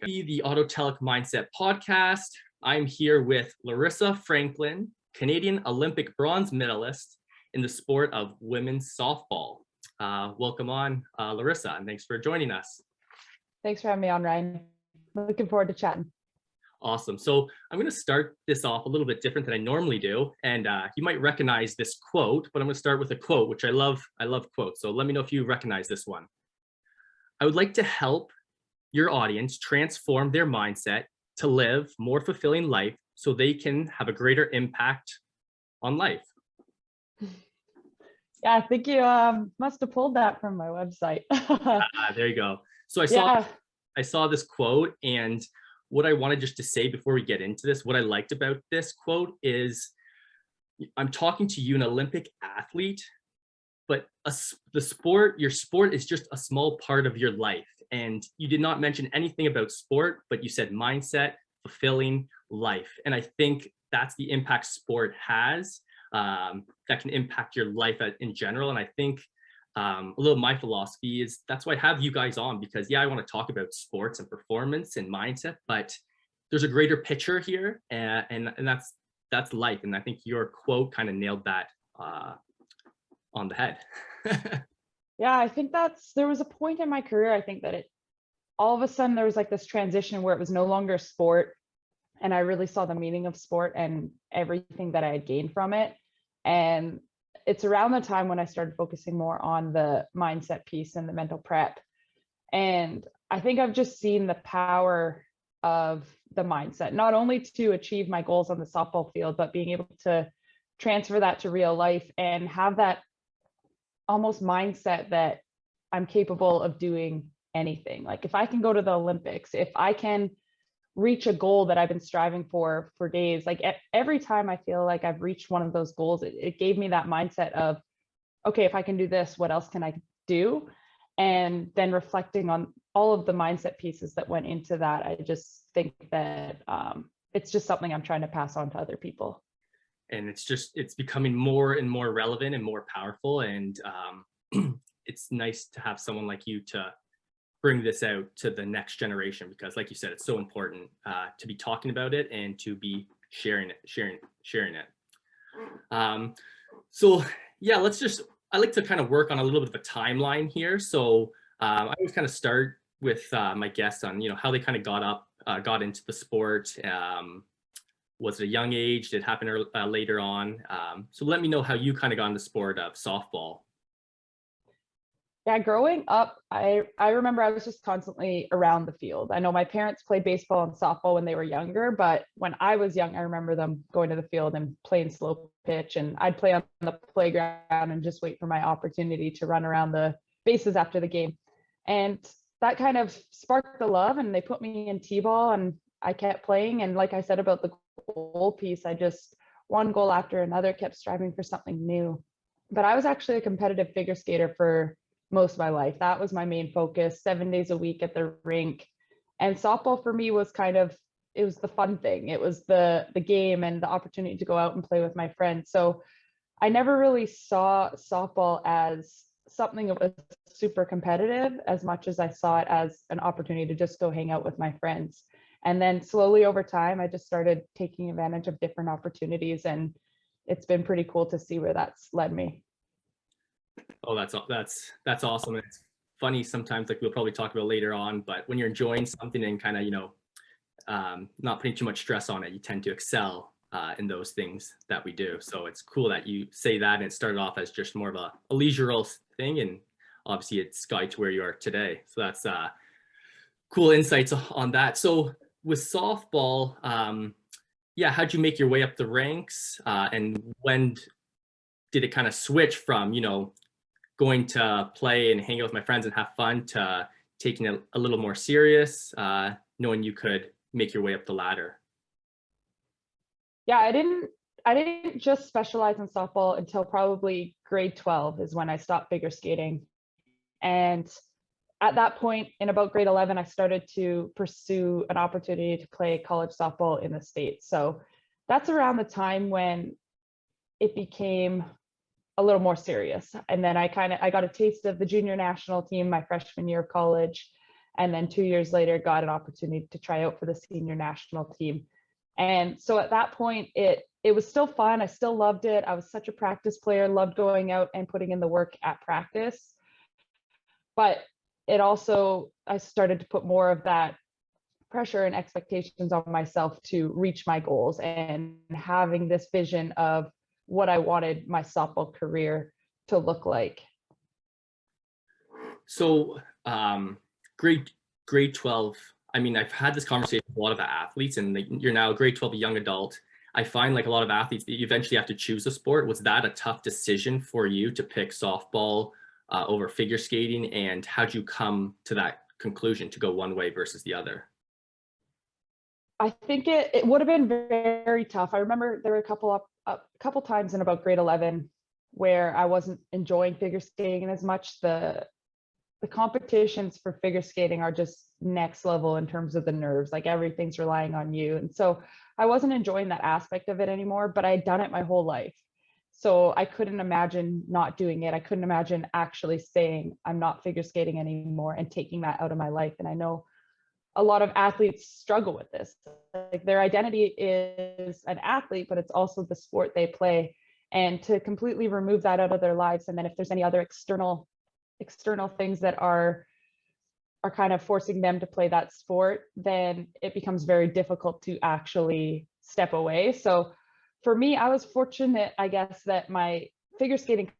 Okay. The Autotelic Mindset Podcast. I'm here with Larissa Franklin, Canadian Olympic bronze medalist in the sport of women's softball. Welcome on, Larissa, and thanks for joining us. Thanks for having me on, Ryan. Looking forward to chatting. Awesome. So I'm going to start this off a little bit different than I normally do. And you might recognize this quote, but I'm going to start with a quote, which I love. I love quotes. So let me know if you recognize this one. I would like to help your audience transform their mindset to live more fulfilling life so they can have a greater impact on life. Yeah, I think you must have pulled that from my website. There you go. So I saw this quote, and what I wanted just to say before we get into this, what I liked about this quote is I'm talking to you, an Olympic athlete, but your sport is just a small part of your life. And you did not mention anything about sport, but you said mindset, fulfilling life. And I think that's the impact sport has that can impact your life in general. And I think a little of my philosophy is that's why I have you guys on, because I want to talk about sports and performance and mindset, but there's a greater picture here, and that's life. And I think your quote kind of nailed that on the head. Yeah, I think there was a point in my career, I think that all of a sudden there was like this transition where it was no longer sport. And I really saw the meaning of sport and everything that I had gained from it. And it's around the time when I started focusing more on the mindset piece and the mental prep. And I think I've just seen the power of the mindset, not only to achieve my goals on the softball field, but being able to transfer that to real life and have that almost mindset that I'm capable of doing anything. Like if I can go to the Olympics, if I can reach a goal that I've been striving for days, like every time I feel like I've reached one of those goals, it gave me that mindset of, okay, if I can do this, what else can I do? And then reflecting on all of the mindset pieces that went into that, I just think that it's just something I'm trying to pass on to other people. And it's becoming more and more relevant and more powerful. And it's nice to have someone like you to bring this out to the next generation, because like you said, it's so important to be talking about it and to be sharing it. So yeah, I like to kind of work on a little bit of a timeline here. So I always kind of start with my guests on, how they kind of got into the sport. Was it a young age? Did it happen later on? So let me know how you kind of got into the sport of softball. Yeah, growing up, I remember I was just constantly around the field. I know my parents played baseball and softball when they were younger, but when I was young, I remember them going to the field and playing slow pitch, and I'd play on the playground and just wait for my opportunity to run around the bases after the game. And that kind of sparked the love, and they put me in T-ball, and I kept playing. And like I said about the goal piece, I just one goal after another kept striving for something new. But I was actually a competitive figure skater for most of my life. That was my main focus, 7 days a week at the rink. And softball for me was it was the fun thing. It was the game and the opportunity to go out and play with my friends. So I never really saw softball as something that was super competitive as much as I saw it as an opportunity to just go hang out with my friends. And then slowly over time, I just started taking advantage of different opportunities, and it's been pretty cool to see where that's led me. Oh, that's awesome. And it's funny sometimes, like we'll probably talk about later on, but when you're enjoying something and kind of, not putting too much stress on it, you tend to excel in those things that we do. So it's cool that you say that, and it started off as just more of a leisurely thing, and obviously it's got to where you are today. So that's cool insights on that. So with softball, how'd you make your way up the ranks, and when did it kind of switch from going to play and hang out with my friends and have fun to taking it a little more serious, knowing you could make your way up the ladder? Yeah, I didn't just specialize in softball until probably grade 12 is when I stopped figure skating. And at that point, in about grade 11, I started to pursue an opportunity to play college softball in the States. So that's around the time when it became a little more serious. And then I got a taste of the junior national team my freshman year of college. And then 2 years later, got an opportunity to try out for the senior national team. And so at that point, it was still fun. I still loved it. I was such a practice player, loved going out and putting in the work at practice. But it also, I started to put more of that pressure and expectations on myself to reach my goals, and having this vision of what I wanted my softball career to look like. So grade 12, I mean, I've had this conversation with a lot of athletes, and you're now a grade 12, a young adult. I find like a lot of athletes that you eventually have to choose a sport. Was that a tough decision for you to pick softball over figure skating? And how'd you come to that conclusion to go one way versus the other? I think it would have been very tough. I remember there were a couple times in about grade 11 where I wasn't enjoying figure skating as much. The competitions for figure skating are just next level in terms of the nerves, like everything's relying on you. And so I wasn't enjoying that aspect of it anymore, but I had done it my whole life. So I couldn't imagine not doing it. I couldn't imagine actually saying I'm not figure skating anymore and taking that out of my life. And I know a lot of athletes struggle with this. Like their identity is an athlete, but it's also the sport they play. And to completely remove that out of their lives, and then if there's any other external things that are kind of forcing them to play that sport, then it becomes very difficult to actually step away. So for me, I was fortunate, I guess, that my figure skating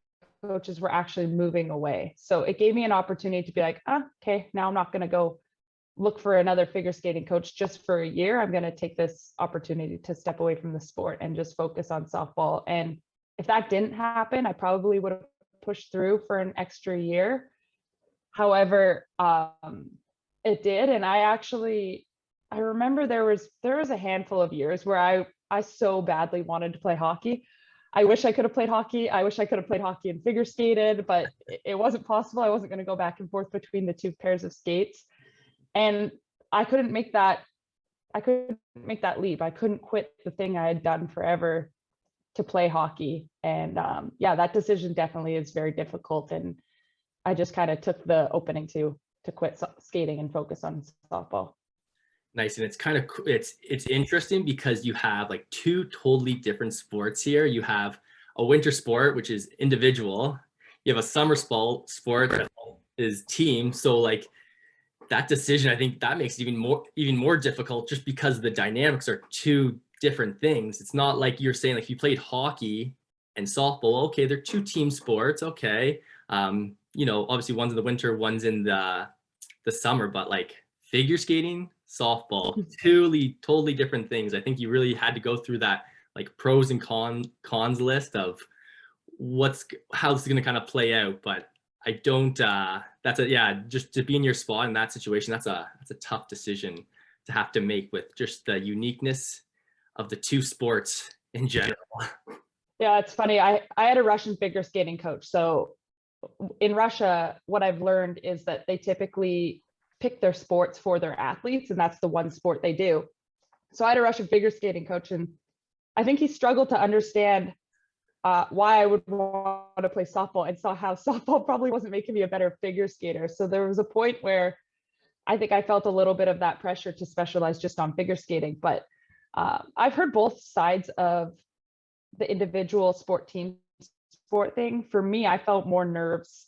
coaches were actually moving away. So it gave me an opportunity to be like, okay, now I'm not going to go look for another figure skating coach just for a year. I'm going to take this opportunity to step away from the sport and just focus on softball. And if that didn't happen, I probably would have pushed through for an extra year. However, it did. And I remember there was a handful of years where I so badly wanted to play hockey. I wish I could have played hockey. I wish I could have played hockey and figure skated, but it wasn't possible. I wasn't going to go back and forth between the two pairs of skates. And I couldn't make that leap. I couldn't quit the thing I had done forever to play hockey. And that decision definitely is very difficult. And I just kind of took the opening to quit skating and focus on softball. Nice. And it's kind of, it's interesting because you have like two totally different sports here. You have a winter sport, which is individual. You have a summer sport that is team. So like that decision, I think that makes it even more difficult, just because the dynamics are two different things. It's not like you're saying like if you played hockey and softball, okay, they're two team sports. Okay. Obviously one's in the winter, one's in the summer, but like figure skating, softball, totally different things. I think you really had to go through that like pros and cons list of how this is going to kind of play out. But I don't, just to be in your spot in that situation, that's a tough decision to have to make, with just the uniqueness of the two sports in general. Yeah, it's funny. I had a Russian figure skating coach. So in Russia, what I've learned is that they typically pick their sports for their athletes, and that's the one sport they do. So I had a Russian figure skating coach, and I think he struggled to understand why I would want to play softball, and saw how softball probably wasn't making me a better figure skater. So there was a point where I think I felt a little bit of that pressure to specialize just on figure skating. But I've heard both sides of the individual sport team sport thing. For me, I felt more nerves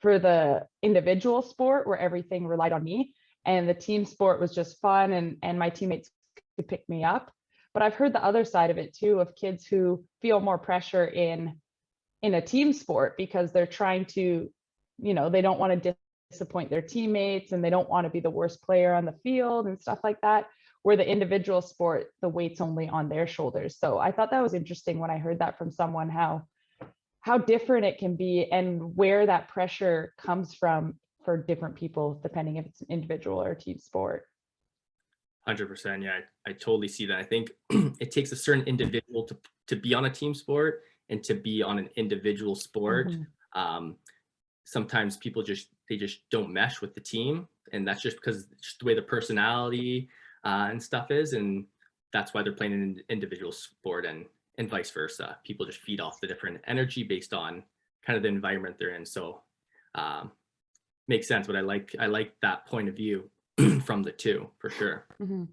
for the individual sport where everything relied on me, and the team sport was just fun and my teammates could pick me up. But I've heard the other side of it too, of kids who feel more pressure in a team sport because they're trying to, they don't want to disappoint their teammates, and they don't want to be the worst player on the field and stuff like that, where the individual sport, the weight's only on their shoulders. So I thought that was interesting when I heard that from someone, how different it can be and where that pressure comes from for different people, depending if it's an individual or a team sport. 100%. Yeah, I totally see that. I think it takes a certain individual to be on a team sport and to be on an individual sport. Mm-hmm. Sometimes people just don't mesh with the team, and that's just because it's just the way the personality and stuff is, and that's why they're playing an individual sport, and vice versa. People just feed off the different energy based on kind of the environment they're in. So makes sense, but I like that point of view from the two for sure. Mm-hmm.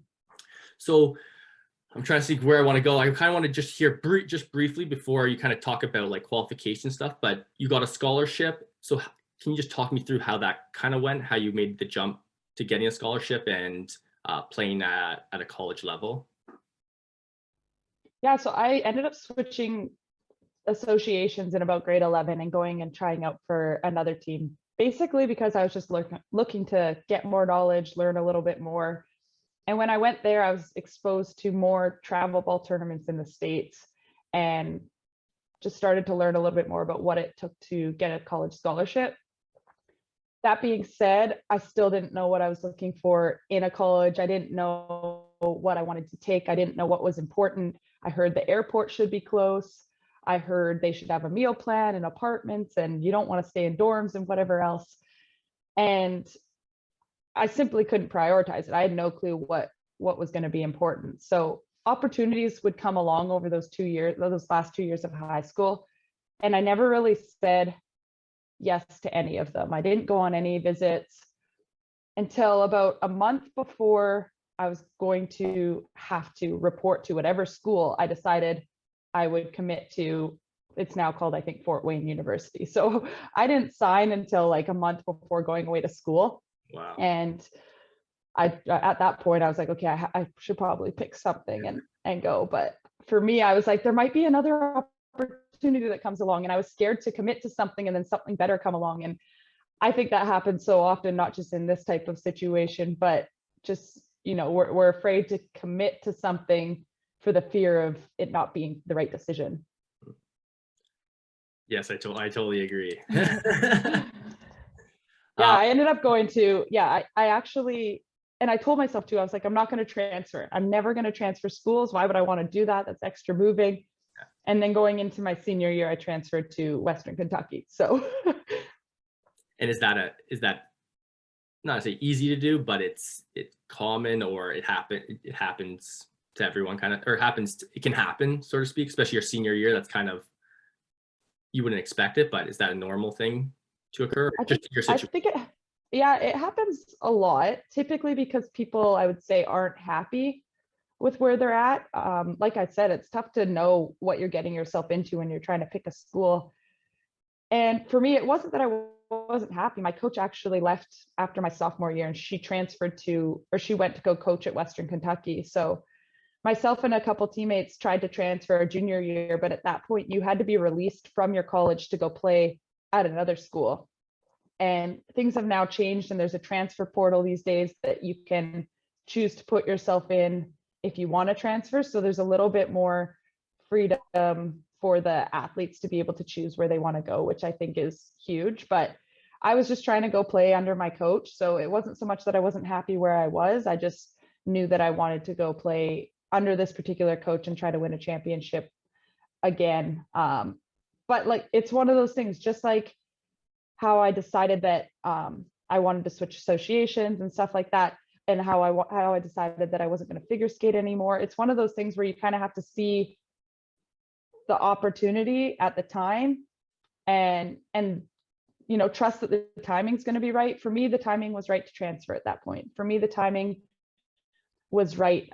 So I'm trying to see where I want to go. I kind of want to just hear just briefly before you kind of talk about like qualification stuff, but you got a scholarship. So can you just talk me through how that kind of went, how you made the jump to getting a scholarship and playing at a college level? Yeah, so I ended up switching associations in about grade 11 and going and trying out for another team, basically because I was just looking to get more knowledge, learn a little bit more. And when I went there, I was exposed to more travel ball tournaments in the States and just started to learn a little bit more about what it took to get a college scholarship. That being said, I still didn't know what I was looking for in a college. I didn't know what I wanted to take. I didn't know what was important. I heard the airport should be close. I heard they should have a meal plan and apartments, and you don't want to stay in dorms and whatever else. And I simply couldn't prioritize it. I had no clue what was going to be important. So opportunities would come along over those last 2 years of high school. And I never really said yes to any of them. I didn't go on any visits until about a month before I was going to have to report to whatever school I decided I would commit to. It's now called, I think, Fort Wayne University. So I didn't sign until like a month before going away to school. Wow. And at that point, I was like, okay, I should probably pick something and go. But for me, I was like, there might be another opportunity that comes along. And I was scared to commit to something and then something better come along. And I think that happens so often, not just in this type of situation, but just, we're afraid to commit to something for the fear of it not being the right decision. Yes, I totally agree. Yeah, I ended up going to, I actually, and I told myself too, I was like, I'm not going to transfer. I'm never going to transfer schools. Why would I want to do that? That's extra moving. And then going into my senior year, I transferred to Western Kentucky. So. And is that not to say easy to do, but it's common, or it happens to everyone kind of, or it can happen, so to speak, especially your senior year. That's kind of, you wouldn't expect it, but is that a normal thing to occur? I think it happens a lot, typically because people, I would say, aren't happy with where they're at. Like I said, it's tough to know what you're getting yourself into when you're trying to pick a school. And for me, it wasn't that I wasn't happy. My coach actually left after my sophomore year, and she went to go coach at Western Kentucky. So myself and a couple teammates tried to transfer our junior year, but at that point you had to be released from your college to go play at another school. And things have now changed, and there's a transfer portal these days that you can choose to put yourself in if you want to transfer. So there's a little bit more freedom for the athletes to be able to choose where they want to go, which I think is huge. But I was just trying to go play under my coach. So it wasn't so much that I wasn't happy where I was. I just knew that I wanted to go play under this particular coach and try to win a championship again. But like, it's one of those things, just like how I decided that I wanted to switch associations and stuff like that, and how I decided that I wasn't going to figure skate anymore. It's one of those things where you kind of have to see the opportunity at the time and trust that the timing's going to be right. For me, the timing was right to transfer at that point. For me, the timing was right.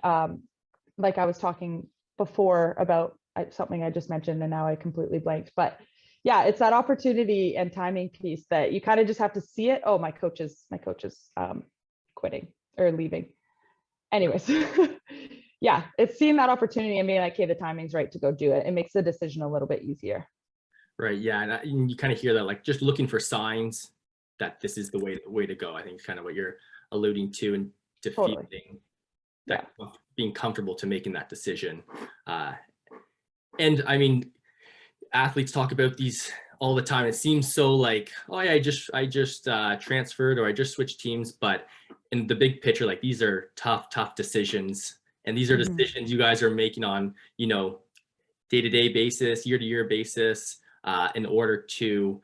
Like I was talking before about something I just mentioned, and now I completely blanked. But yeah, it's that opportunity and timing piece that you kind of just have to see it. Oh, my coach is quitting or leaving. Anyways, yeah, it's seeing that opportunity and being like, okay, the timing's right to go do it. It makes the decision a little bit easier. Right. Yeah. And you kind of hear that, like, just looking for signs that this is the way to go. I think is kind of what you're alluding to, and to Totally. feeling that, being comfortable to making that decision. And I mean, athletes talk about these all the time. It seems so like, oh yeah, I just transferred, or I just switched teams. But in the big picture, like, these are tough decisions, and these are decisions you guys are making on, day-to-day basis, year-to-year basis, in order to,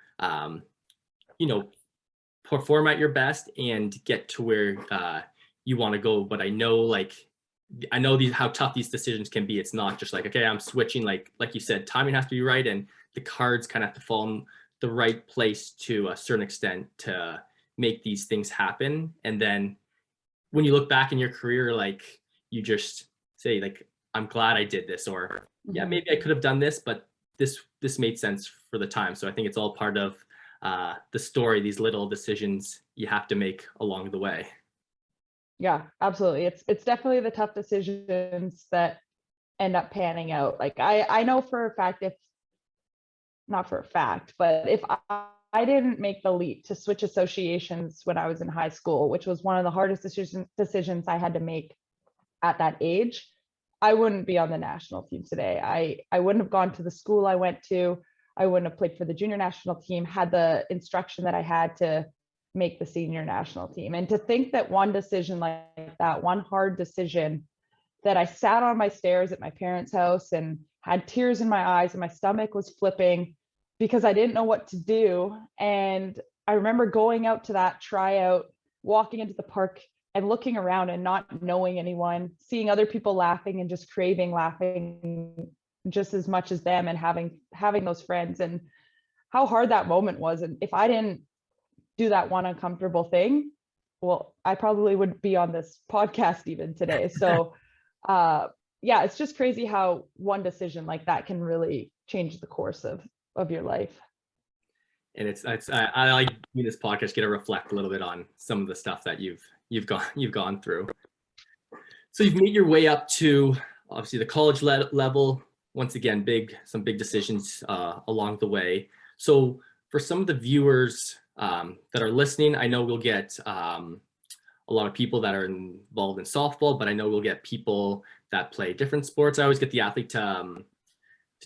perform at your best and get to where you want to go. But I know how tough these decisions can be. It's not just like, okay, I'm switching. Like you said, timing has to be right, and the cards kind of have to fall in the right place to a certain extent to make these things happen. And then when you look back in your career, like you just say like, I'm glad I did this, or yeah, maybe I could have done this, but this made sense for the time. So I think it's all part of the story, these little decisions you have to make along the way. Yeah, absolutely. It's definitely the tough decisions that end up panning out. Like I know for a fact, if not for a fact, but if I didn't make the leap to switch associations when I was in high school, which was one of the hardest decisions I had to make at that age, I wouldn't be on the national team today. I wouldn't have gone to the school I went to. I wouldn't have played for the junior national team, had the instruction that I had to make the senior national team. And to think that one decision like that, one hard decision, that I sat on my stairs at my parents' house and had tears in my eyes and my stomach was flipping because I didn't know what to do. And I remember going out to that tryout, walking into the park and looking around and not knowing anyone, seeing other people laughing and just craving laughing just as much as them, and having those friends, and how hard that moment was. And if I didn't do that one uncomfortable thing, well, I probably would be on this podcast even today. So yeah, it's just crazy how one decision like that can really change the course of your life. And I like doing this podcast, get to reflect a little bit on some of the stuff that you've gone through. So you've made your way up to obviously the college level. Once again, some big decisions along the way. So for some of the viewers that are listening, I know we'll get a lot of people that are involved in softball, but I know we'll get people that play different sports. I always get the athlete to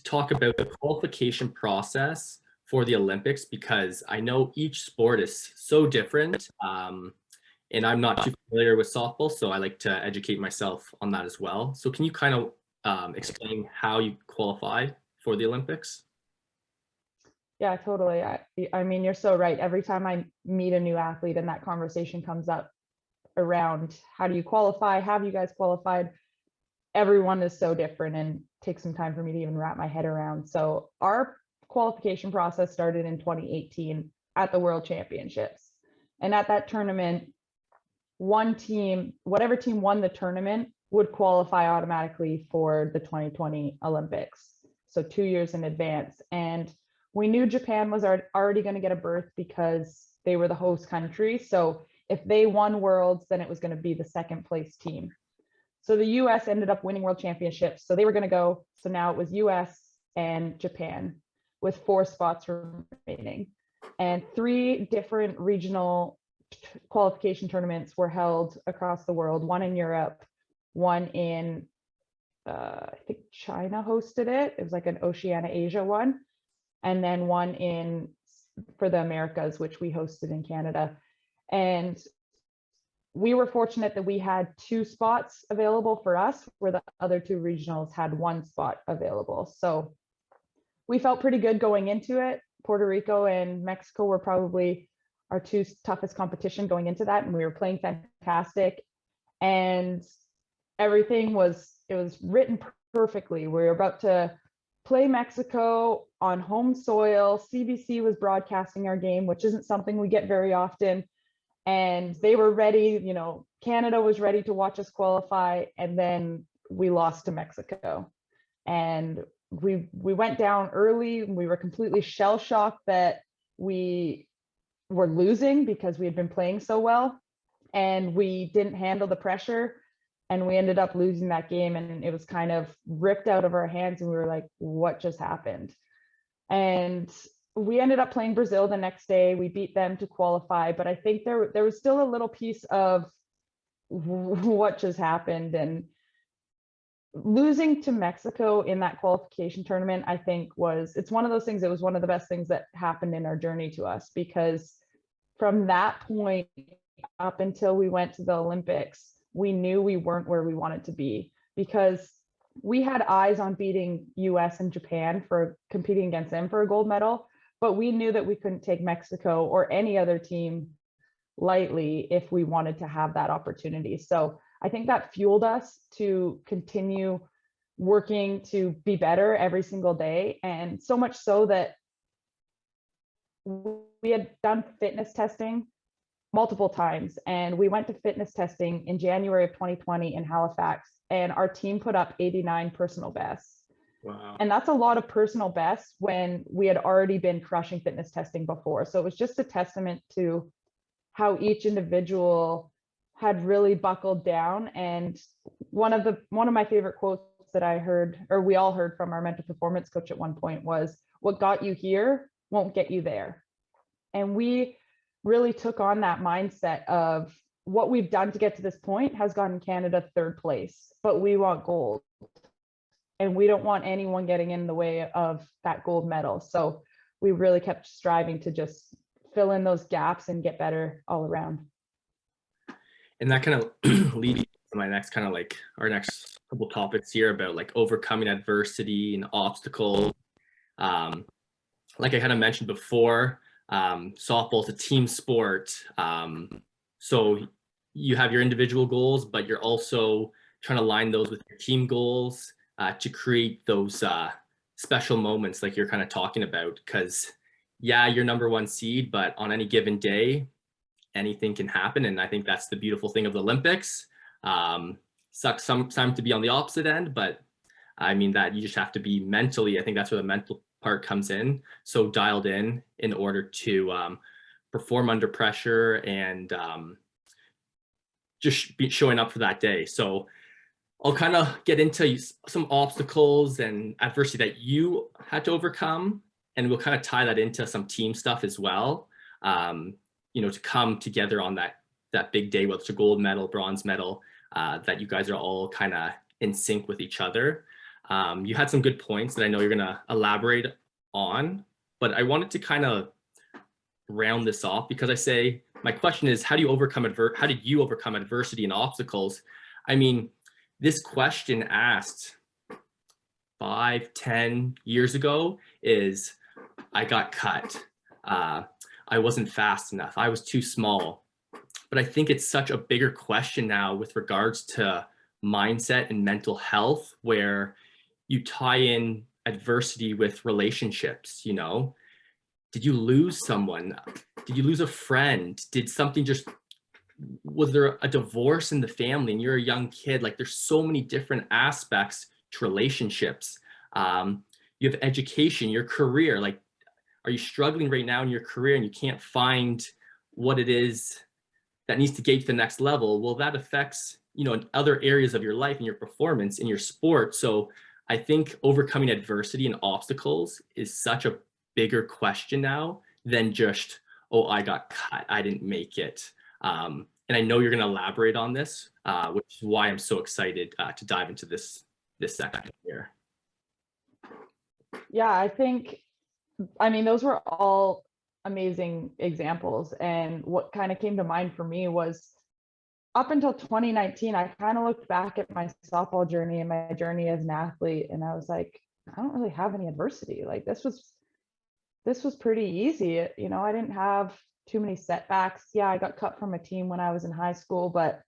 talk about the qualification process for the Olympics, because I know each sport is so different. And I'm not too familiar with softball, so I like to educate myself on that as well. So can you kind of explain how you qualify for the Olympics? Yeah, totally. I mean, you're so right. Every time I meet a new athlete and that conversation comes up around how do you qualify, have you guys qualified, everyone is so different and takes some time for me to even wrap my head around. So our qualification process started in 2018 at the World Championships. And at that tournament, one team, whatever team won the tournament, would qualify automatically for the 2020 Olympics. So 2 years in advance. And we knew Japan was already going to get a berth because they were the host country. So if they won Worlds, then it was going to be the second place team. So the US ended up winning World Championships. So they were going to go. So now it was US and Japan with 4 spots remaining. And 3 different regional qualification tournaments were held across the world, one in Europe, one in, I think China hosted it. It was like an Oceania Asia one. And then one for the Americas, which we hosted in Canada. And we were fortunate that we had 2 spots available for us, where the other 2 regionals had 1 spot available. So we felt pretty good going into it. Puerto Rico and Mexico were probably our 2 toughest competition going into that. And we were playing fantastic. And everything was written perfectly. We were about to play Mexico on home soil. CBC was broadcasting our game, which isn't something we get very often. And they were ready, Canada was ready to watch us qualify. And then we lost to Mexico. And we went down early. We were completely shell-shocked that we were losing because we had been playing so well. And we didn't handle the pressure. And we ended up losing that game, and it was kind of ripped out of our hands. And we were like, what just happened? And we ended up playing Brazil the next day. We beat them to qualify. But I think there was still a little piece of what just happened. And losing to Mexico in that qualification tournament, I think it's one of those things. It was one of the best things that happened in our journey to us, because from that point up until we went to the Olympics, we knew we weren't where we wanted to be, because we had eyes on beating US and Japan for competing against them for a gold medal, but we knew that we couldn't take Mexico or any other team lightly if we wanted to have that opportunity. So I think that fueled us to continue working to be better every single day. And so much so that we had done fitness testing multiple times. And we went to fitness testing in January of 2020 in Halifax, and our team put up 89 personal bests. Wow. And that's a lot of personal bests when we had already been crushing fitness testing before. So it was just a testament to how each individual had really buckled down. And one of my favorite quotes that I heard, or we all heard from our mental performance coach at one point, was, "What got you here won't get you there." And we really took on that mindset of what we've done to get to this point has gotten Canada third place, but we want gold. And we don't want anyone getting in the way of that gold medal. So we really kept striving to just fill in those gaps and get better all around. And that kind of leads to my next kind of like our next couple topics here about like overcoming adversity and obstacles. Like I kind of mentioned before, softball is a team sport. So you have your individual goals, but you're also trying to align those with your team goals to create those special moments like you're kind of talking about. Because yeah, you're number one seed, but on any given day, anything can happen. And I think that's the beautiful thing of the Olympics. Sucks sometimes to be on the opposite end, but I mean that you just have to be mentally, I think that's where the mental part comes in, so dialed in order to perform under pressure and just be showing up for that day. So I'll kind of get into some obstacles and adversity that you had to overcome, and we'll kind of tie that into some team stuff as well. To come together on that big day, whether it's a gold medal, bronze medal, that you guys are all kind of in sync with each other. You had some good points that I know you're going to elaborate on, but I wanted to kind of round this off because my question is, how did you overcome adversity and obstacles? I mean, this question asked 5-10 years ago is, I got cut. I wasn't fast enough. I was too small. But I think it's such a bigger question now with regards to mindset and mental health, where you tie in adversity with relationships. Did you lose someone? Did you lose a friend? Was there a divorce in the family and you're a young kid? Like, there's so many different aspects to relationships. You have education, your career. Like, are you struggling right now in your career and you can't find what it is that needs to get you to the next level? Well, that affects, in other areas of your life and your performance in your sport. So I think overcoming adversity and obstacles is such a bigger question now than just, oh, I got cut, I didn't make it. And I know you're going to elaborate on this, which is why I'm so excited to dive into this section here. Yeah, those were all amazing examples. And what kind of came to mind for me was, up until 2019, I kind of looked back at my softball journey and my journey as an athlete, and I was like, I don't really have any adversity. Like, this was pretty easy. I didn't have too many setbacks. Yeah, I got cut from a team when I was in high school, but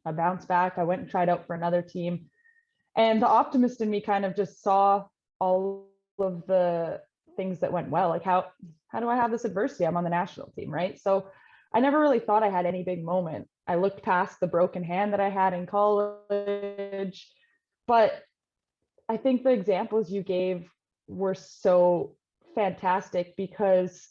I bounced back. I went and tried out for another team. And the optimist in me kind of just saw all of the things that went well. Like, how do I have this adversity? I'm on the national team, right? So I never really thought I had any big moment. I looked past the broken hand that I had in college. But I think the examples you gave were so fantastic, because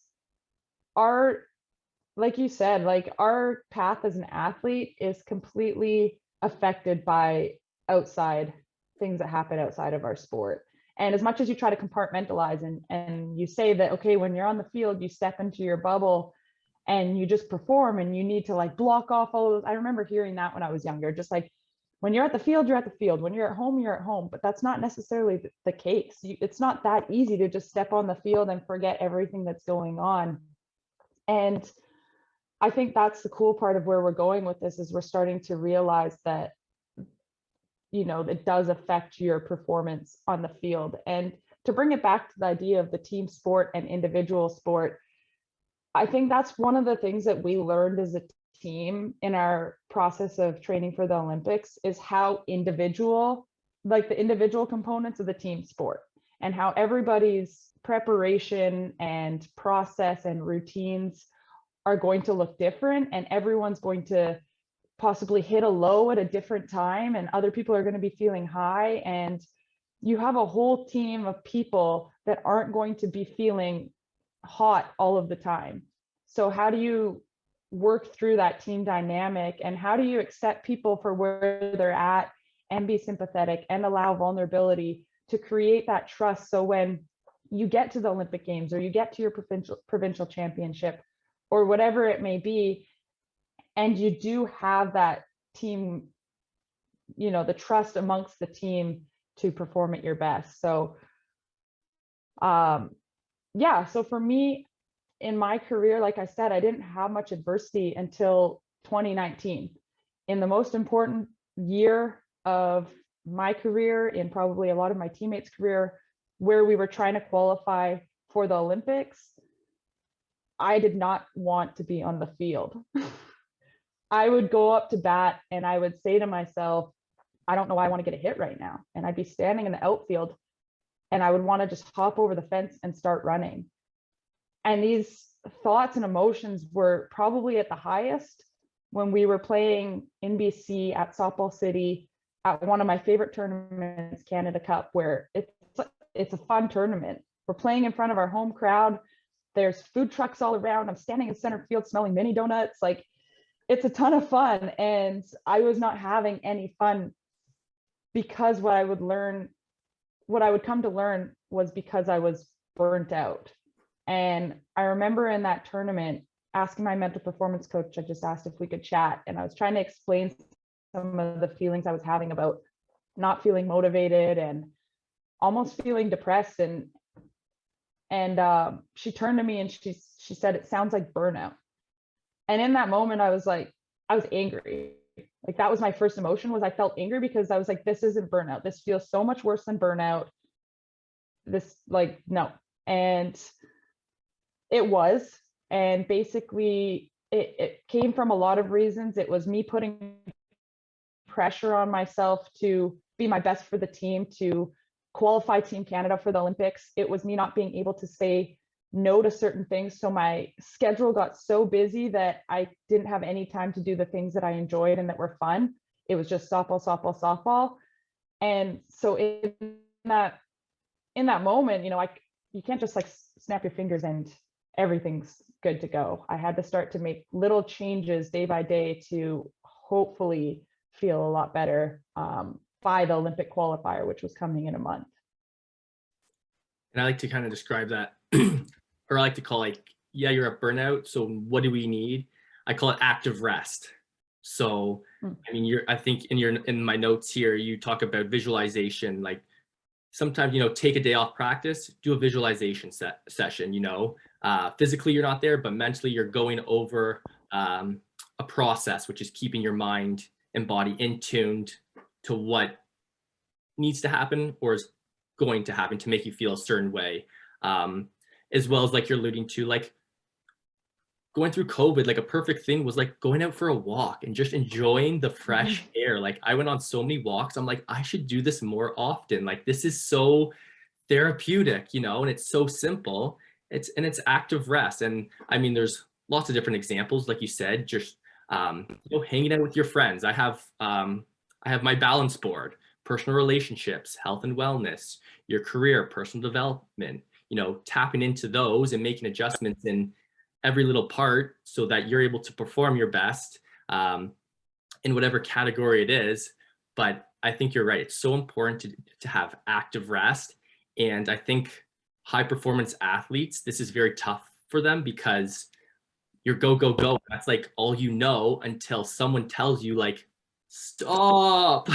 like you said, like, our path as an athlete is completely affected by outside things that happen outside of our sport. And as much as you try to compartmentalize and you say that, okay, when you're on the field, you step into your bubble and you just perform, and you need to like block off all of those. I remember hearing that when I was younger, just like, when you're at the field, you're at the field. When you're at home, you're at home. But that's not necessarily the case. It's not that easy to just step on the field and forget everything that's going on. And I think that's the cool part of where we're going with this, is we're starting to realize that, it does affect your performance on the field. And to bring it back to the idea of the team sport and individual sport, I think that's one of the things that we learned as a team in our process of training for the Olympics, is how individual, like the individual components of the team sport, and how everybody's preparation and process and routines are going to look different, and everyone's going to possibly hit a low at a different time, and other people are going to be feeling high, and you have a whole team of people that aren't going to be feeling hot all of the time. So how do you work through that team dynamic, and how do you accept people for where they're at and be sympathetic and allow vulnerability to create that trust, so when you get to the Olympic Games or you get to your provincial championship or whatever it may be, and you do have that team, you know, the trust amongst the team to perform at your best. So yeah, so for me in my career, like I said, I didn't have much adversity until 2019, in the most important year of my career, in probably a lot of my teammates' career, where we were trying to qualify for the Olympics. I did not want to be on the field. I would go up to bat and I would say to myself, I don't know why I want to get a hit right now. And I'd be standing in the outfield and I would want to just hop over the fence and start running. And these thoughts and emotions were probably at the highest when we were playing in BC at Softball City at one of my favorite tournaments, Canada Cup, where it's a fun tournament. We're playing in front of our home crowd. There's food trucks all around. I'm standing in center field smelling mini donuts. Like, it's a ton of fun. And I was not having any fun, because what I would come to learn was because I was burnt out. And I remember in that tournament asking my mental performance coach, I just asked if we could chat. And I was trying to explain some of the feelings I was having about not feeling motivated and almost feeling depressed. And she turned to me and she said, it sounds like burnout. And in that moment, I was angry. Like, that was my first emotion, was I felt angry, because I was like, this isn't burnout. This feels so much worse than burnout. This, like, no. And it was. And basically it came from a lot of reasons. It was me putting pressure on myself to be my best for the team, to qualify Team Canada for the Olympics. It was me not being able to say no to certain things. So my schedule got so busy that I didn't have any time to do the things that I enjoyed and that were fun. It was just softball, softball, softball. And so in that moment, you know, you can't just like snap your fingers and everything's good to go. I had to start to make little changes day by day to hopefully feel a lot better by the Olympic qualifier, which was coming in a month. And I like to kind of describe that, or I like to call, like, yeah, you're a burnout. So what do we need? I call it active rest. So, I mean, I think in my notes here, you talk about visualization. Like, sometimes, you know, take a day off practice, do a visualization session, you know, physically you're not there, but mentally you're going over a process, which is keeping your mind and body in tuned to what needs to happen or is going to happen to make you feel a certain way. As well as, like you're alluding to, like, going through COVID, like a perfect thing was like going out for a walk and just enjoying the fresh air. Like, I went on so many walks. I'm like, I should do this more often. Like, this is so therapeutic, you know, and it's so simple. It's active rest. And I mean, there's lots of different examples, like you said, just, you know, hanging out with your friends. I have my balance board, personal relationships, health and wellness, your career, personal development, you know, tapping into those and making adjustments in every little part so that you're able to perform your best in whatever category it is. But I think you're right. It's so important to have active rest. And I think high performance athletes, this is very tough for them because you're go, go, go. That's like all you know until someone tells you, like, stop.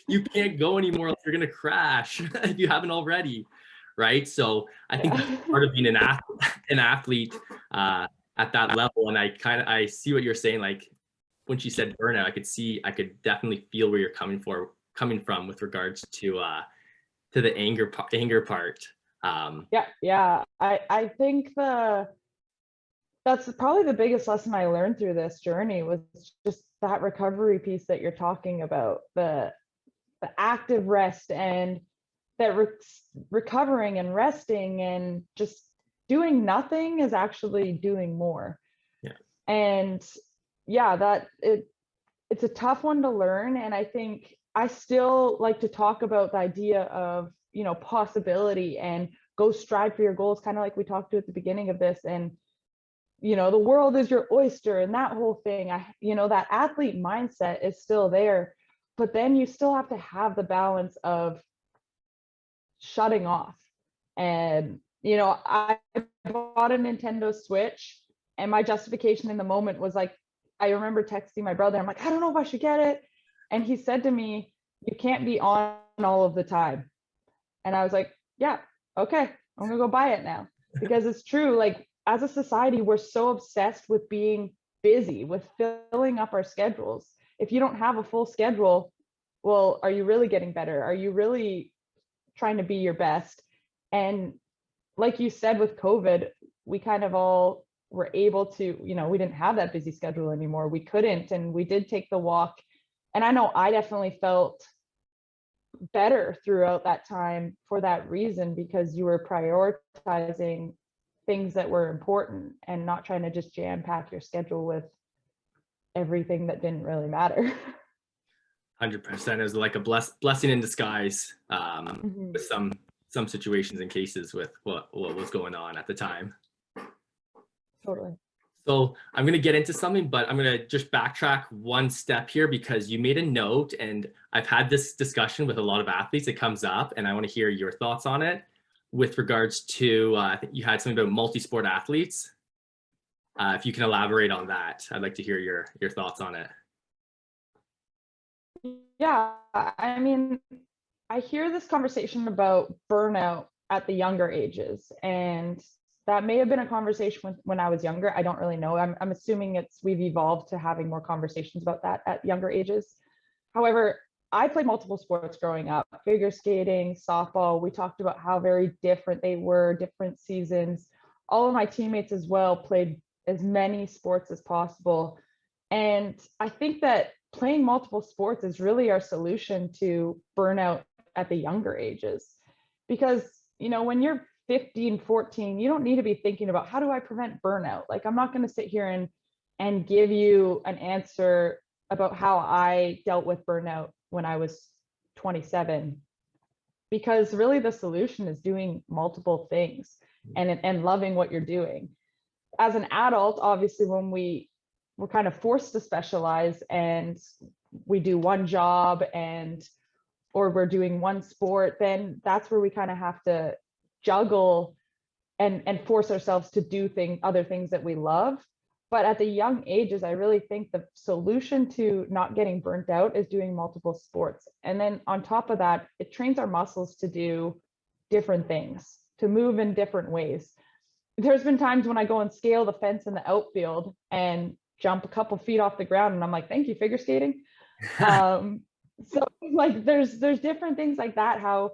You can't go anymore, else you're going to crash if you haven't already. Right. So I think that's part of being an athlete at that level. And I see what you're saying. Like, when she said burnout, I could definitely feel where you're coming from with regards to the anger part. Yeah. I think that's probably the biggest lesson I learned through this journey, was just that recovery piece that you're talking about, the active rest, and that recovering and resting and just doing nothing is actually doing more. Yeah. And yeah, it's a tough one to learn. And I think I still like to talk about the idea of, possibility and go strive for your goals, kind of like we talked to at the beginning of this. And, the world is your oyster and that whole thing. That athlete mindset is still there, but then you still have to have the balance of shutting off. And, I bought a Nintendo Switch, and my justification in the moment was like, I remember texting my brother, I'm like, I don't know if I should get it. And he said to me, you can't be on all of the time. And I was like, yeah, okay, I'm gonna go buy it now. Because it's true, like as a society, we're so obsessed with being busy, with filling up our schedules. If you don't have a full schedule, well, are you really getting better? Are you really trying to be your best? And like you said, with COVID, we kind of all were able to, we didn't have that busy schedule anymore. We couldn't, and we did take the walk. And I know I definitely felt better throughout that time for that reason, because you were prioritizing things that were important and not trying to just jam pack your schedule with everything that didn't really matter. 100%. It was like a blessing in disguise, Mhm. with some situations and cases with what was going on at the time. Totally. So I'm going to get into something, but I'm going to just backtrack one step here, because you made a note, and I've had this discussion with a lot of athletes. It comes up, and I want to hear your thoughts on it with regards to, I think you had something about multi-sport athletes. If you can elaborate on that, I'd like to hear your thoughts on it. Yeah, I mean, I hear this conversation about burnout at the younger ages, and that may have been a conversation when I was younger. I don't really know. I'm assuming we've evolved to having more conversations about that at younger ages. However, I played multiple sports growing up, figure skating, softball. We talked about how very different they were, different seasons. All of my teammates as well played as many sports as possible. And I think that playing multiple sports is really our solution to burnout at the younger ages. Because, when you're 15, 14, you don't need to be thinking about how do I prevent burnout? Like, I'm not going to sit here and give you an answer about how I dealt with burnout when I was 27, because really the solution is doing multiple things and loving what you're doing. As an adult, obviously, when we're kind of forced to specialize and we do one job or we're doing one sport, then that's where we kind of have to juggle and force ourselves to do other things that we love. But at the young ages, I really think the solution to not getting burnt out is doing multiple sports. And then on top of that, it trains our muscles to do different things, to move in different ways. There's been times when I go and scale the fence in the outfield and jump a couple feet off the ground, and I'm like, thank you, figure skating. So like there's different things like that, how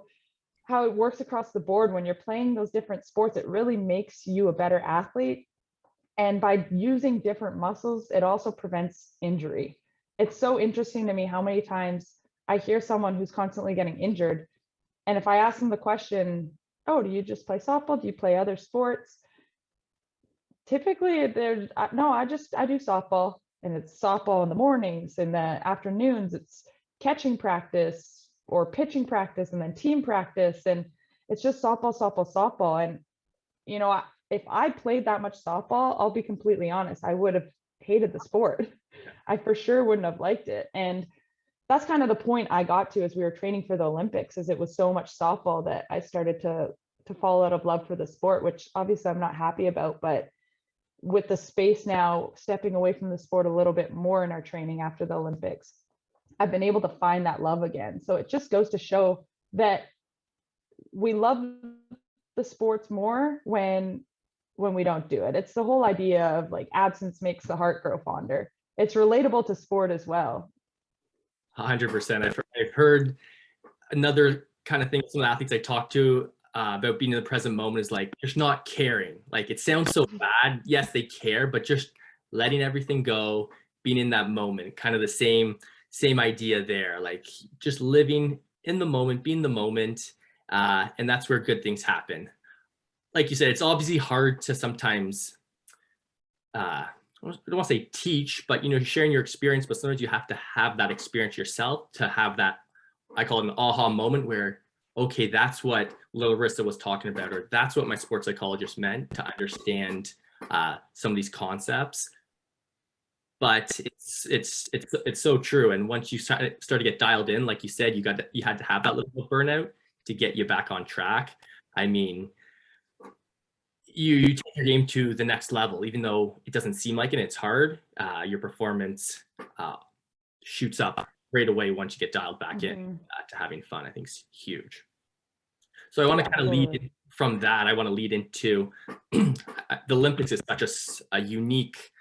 it works across the board. When you're playing those different sports, it really makes you a better athlete. And by using different muscles, it also prevents injury. It's so interesting to me how many times I hear someone who's constantly getting injured, and if I ask them the question, oh, do you just play softball? Do you play other sports? Typically there's no, I do softball, and it's softball in the mornings. In the afternoons, it's catching practice or pitching practice, and then team practice. And it's just softball, softball, softball. And, if I played that much softball, I'll be completely honest, I would have hated the sport. I for sure wouldn't have liked it. And that's kind of the point I got to as we were training for the Olympics, is it was so much softball that I started to fall out of love for the sport, which obviously I'm not happy about. But with the space now, stepping away from the sport a little bit more in our training after the Olympics, I've been able to find that love again. So it just goes to show that we love the sports more when we don't do it. It's the whole idea of like absence makes the heart grow fonder. It's relatable to sport as well. 100%. I've heard another kind of thing some of the athletes I talk to about being in the present moment is like just not caring. Like it sounds so bad. Yes, they care, but just letting everything go, being in that moment, kind of the same idea there. Like just living in the moment, being the moment, and that's where good things happen. like you said, it's obviously hard to sometimes, I don't want to say teach, but, sharing your experience, but sometimes you have to have that experience yourself to have that, I call it an aha moment where, okay, that's what Larissa was talking about, or that's what my sports psychologist meant to understand some of these concepts. But it's so true. And once you start to get dialed in, like you said, you had to have that little burnout to get you back on track. I mean, you take your game to the next level, even though it doesn't seem like it. It's hard. Your performance shoots up right away once you get dialed back in to having fun. I think it's huge. So I want to kind of lead in from that. I want to lead into the Olympics is such a unique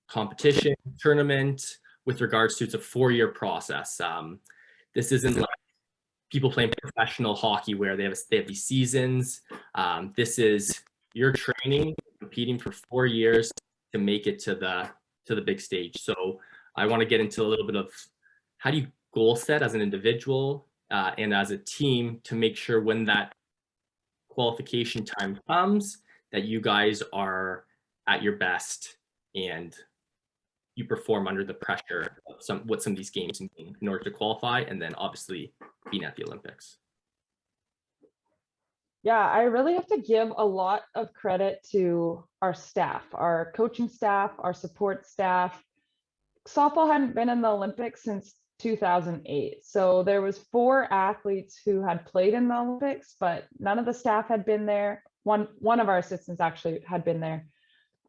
competition tournament with regards to it's a 4-year process. This isn't like people playing professional hockey where they have these seasons. This is you're training, competing for 4 years to make it to the big stage. So I want to get into a little bit of how do you goal set as an individual and as a team to make sure when that qualification time comes that you guys are at your best and you perform under the pressure of what some of these games mean in order to qualify, and then obviously being at the Olympics. Yeah, I really have to give a lot of credit to our staff, our coaching staff, our support staff. Softball hadn't been in the Olympics since 2008. So there was 4 athletes who had played in the Olympics, but none of the staff had been there. One of our assistants actually had been there.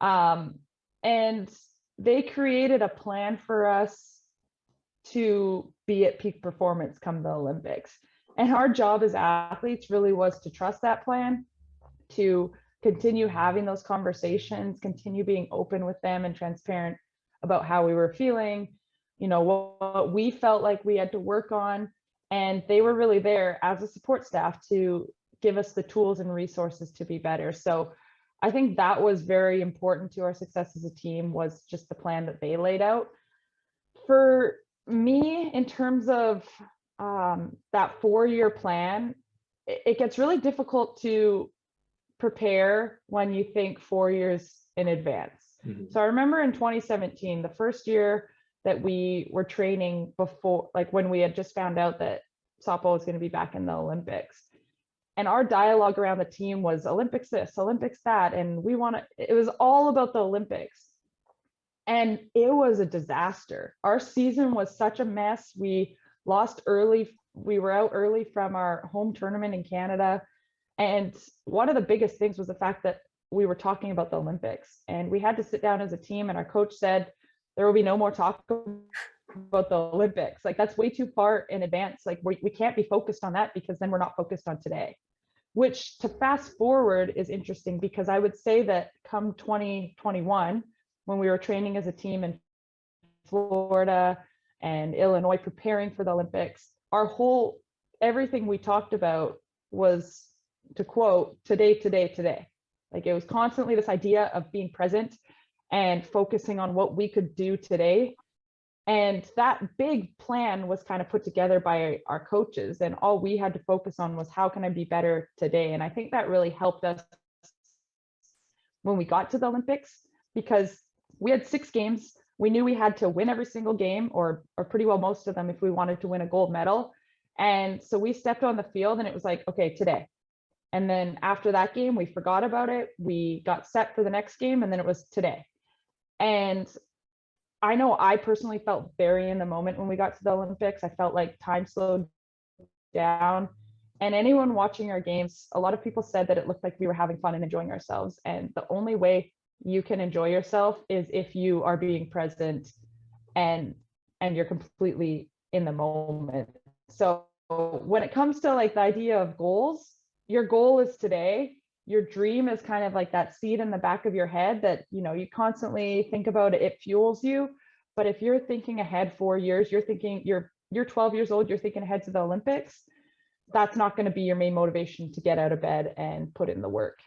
And they created a plan for us to be at peak performance come the Olympics. And our job as athletes really was to trust that plan, to continue having those conversations, continue being open with them and transparent about how we were feeling, what we felt like we had to work on. And they were really there as a support staff to give us the tools and resources to be better. So I think that was very important to our success as a team, was just the plan that they laid out. For me, in terms of that 4-year plan, it gets really difficult to prepare when you think 4 years in advance. So I remember in 2017, the first year that we were training before, like when we had just found out that softball was going to be back in the Olympics. And our dialogue around the team was Olympics this, Olympics that. And it was all about the Olympics. And it was a disaster. Our season was such a mess. We lost early. We were out early from our home tournament in Canada. And one of the biggest things was the fact that we were talking about the Olympics, and we had to sit down as a team, and our coach said, there will be no more talk about the Olympics. Like, that's way too far in advance. Like, we can't be focused on that, because then we're not focused on today. Which, to fast forward, is interesting, because I would say that come 2021, when we were training as a team in Florida and Illinois preparing for the Olympics, everything we talked about was, to quote, today, today, today. Like, it was constantly this idea of being present and focusing on what we could do today. And that big plan was kind of put together by our coaches, and all we had to focus on was, how can I be better today? And I think that really helped us when we got to the Olympics, because we had 6 games. We knew we had to win every single game, or pretty well most of them, if we wanted to win a gold medal. And so we stepped on the field, and it was like, okay, today. And then after that game, we forgot about it. We got set for the next game, and then it was today. And I know I personally felt very in the moment when we got to the Olympics. I felt like time slowed down. And anyone watching our games, a lot of people said that it looked like we were having fun and enjoying ourselves. And the only way you can enjoy yourself is if you are being present and you're completely in the moment. So when it comes to like the idea of goals, your goal is today. Your dream is kind of like that seed in the back of your head that, you constantly think about it. It fuels you. But if you're thinking ahead 4 years, you're 12 years old, you're thinking ahead to the Olympics, that's not going to be your main motivation to get out of bed and put in the work.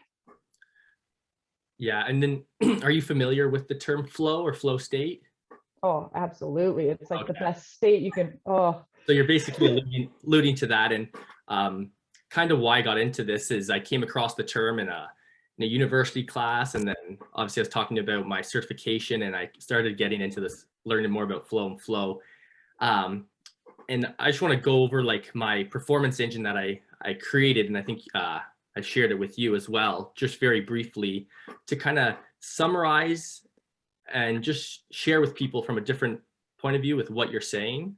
Yeah. And then are you familiar with the term flow or flow state? Oh, absolutely. It's like the best state you can. Oh, so you're basically alluding to that. And kind of why I got into this is I came across the term in a university class, and then obviously I was talking about my certification, and I started getting into this, learning more about flow and flow. And I just want to go over like my performance engine that I created, and I think I shared it with you as well, just very briefly, to kind of summarize and just share with people from a different point of view with what you're saying,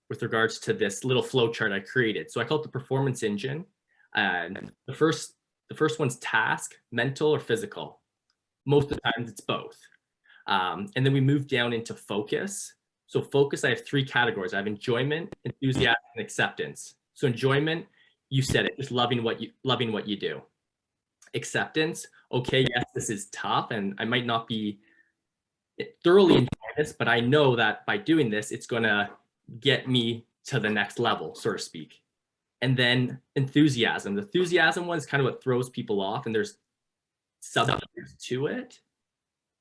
with regards to this little flow chart I created. So I call it the performance engine. And the first one's task, mental or physical. Most of the times it's both. And then we move down into focus. So focus, I have 3 categories. I have enjoyment, enthusiasm, and acceptance. So enjoyment, you said it, just loving what you do. Acceptance, okay, yes, this is tough, and I might not be thoroughly enjoying this, but I know that by doing this, it's gonna get me to the next level, so to speak. And then enthusiasm. The enthusiasm one is kind of what throws people off, and there's substance to it.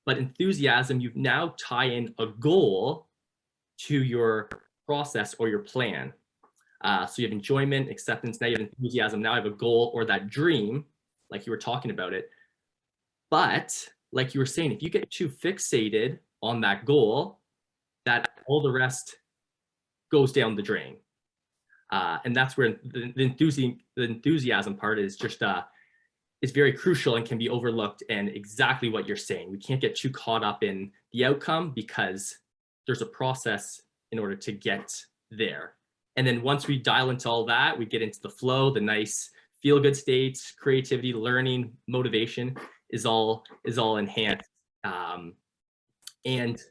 But enthusiasm, you now tie in a goal to your process or your plan. So you have enjoyment, acceptance, now you have enthusiasm, now I have a goal or that dream, like you were talking about it. But like you were saying, if you get too fixated on that goal, that all the rest goes down the drain. And that's where the enthusiasm part is just is very crucial and can be overlooked. And exactly what you're saying, we can't get too caught up in the outcome because there's a process in order to get there. And then once we dial into all that, we get into the flow, the nice feel good states, creativity, learning, motivation is all enhanced. And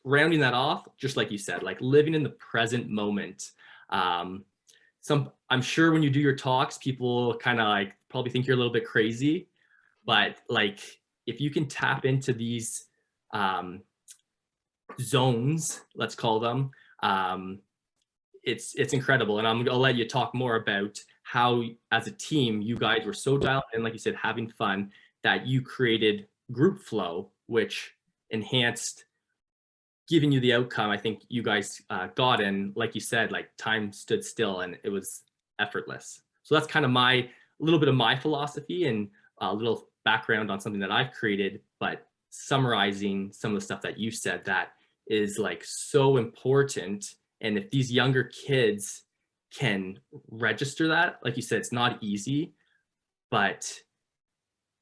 rounding that off, just like you said, like living in the present moment. I'm sure when you do your talks, people kind of like probably think you're a little bit crazy, but like if you can tap into these zones, let's call them, it's incredible. And I'll let you talk more about how as a team you guys were so dialed in, like you said, having fun, that you created group flow, which enhanced giving you the outcome I think you guys got. And like you said, like time stood still and it was effortless. So that's kind of a little bit of my philosophy and a little background on something that I've created, but summarizing some of the stuff that you said that is like so important. And if these younger kids can register that, like you said, it's not easy, but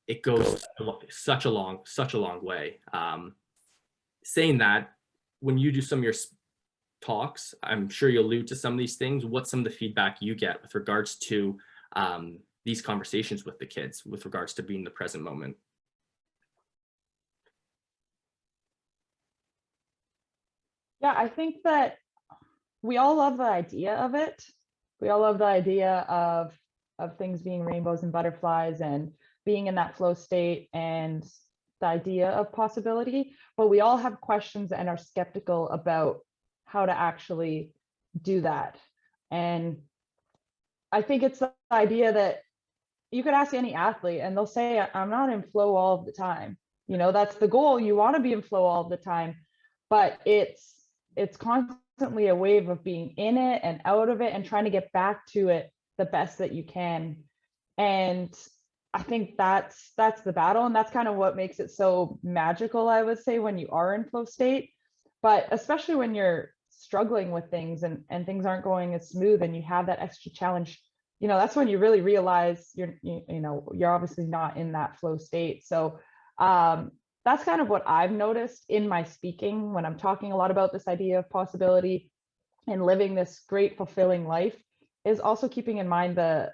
it goes such a long way. Saying that, when you do some of your talks, I'm sure you'll allude to some of these things. What's some of the feedback you get with regards to these conversations with the kids with regards to being in the present moment? Yeah, I think that we all love the idea of it. We all love the idea of things being rainbows and butterflies and being in that flow state and the idea of possibility, but we all have questions and are skeptical about how to actually do that. And I think it's the idea that you could ask any athlete and they'll say, I'm not in flow all of the time. You know, that's the goal. You want to be in flow all of the time, but it's constantly a wave of being in it and out of it and trying to get back to it the best that you can. And I think that's the battle, and that's kind of what makes it so magical, I would say, when you are in flow state. But especially when you're struggling with things and things aren't going as smooth and you have that extra challenge, you know, that's when you really realize you're obviously not in that flow state. So that's kind of what I've noticed in my speaking when I'm talking a lot about this idea of possibility and living this great fulfilling life, is also keeping in mind the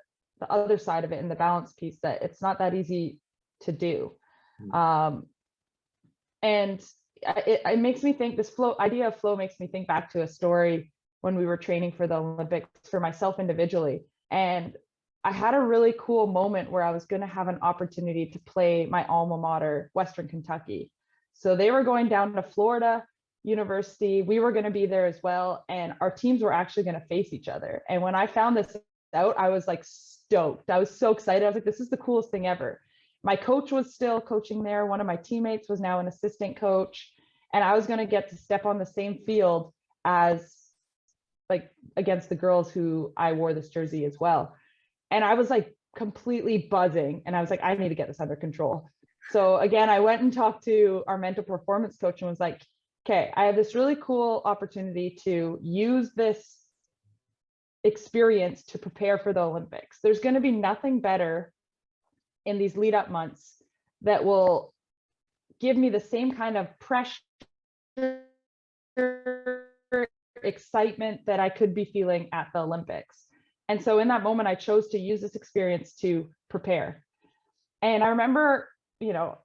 other side of it and the balance piece, that it's not that easy to do. And it makes me think, this idea of flow makes me think back to a story when we were training for the Olympics for myself individually. And I had a really cool moment where I was going to have an opportunity to play my alma mater, Western Kentucky. So they were going down to Florida University. We were going to be there as well. And our teams were actually going to face each other. And when I found this out, I was like stoked. I was so excited. I was like, this is the coolest thing ever. My coach was still coaching there. One of my teammates was now an assistant coach. And I was going to get to step on the same field as, like, against the girls who I wore this jersey as well. And I was like completely buzzing. And I was like, I need to get this under control. So again, I went and talked to our mental performance coach and was like, okay, I have this really cool opportunity to use this experience to prepare for the Olympics. There's going to be nothing better in these lead up months that will give me the same kind of pressure, excitement that I could be feeling at the Olympics. And so in that moment, I chose to use this experience to prepare. And I remember, you know,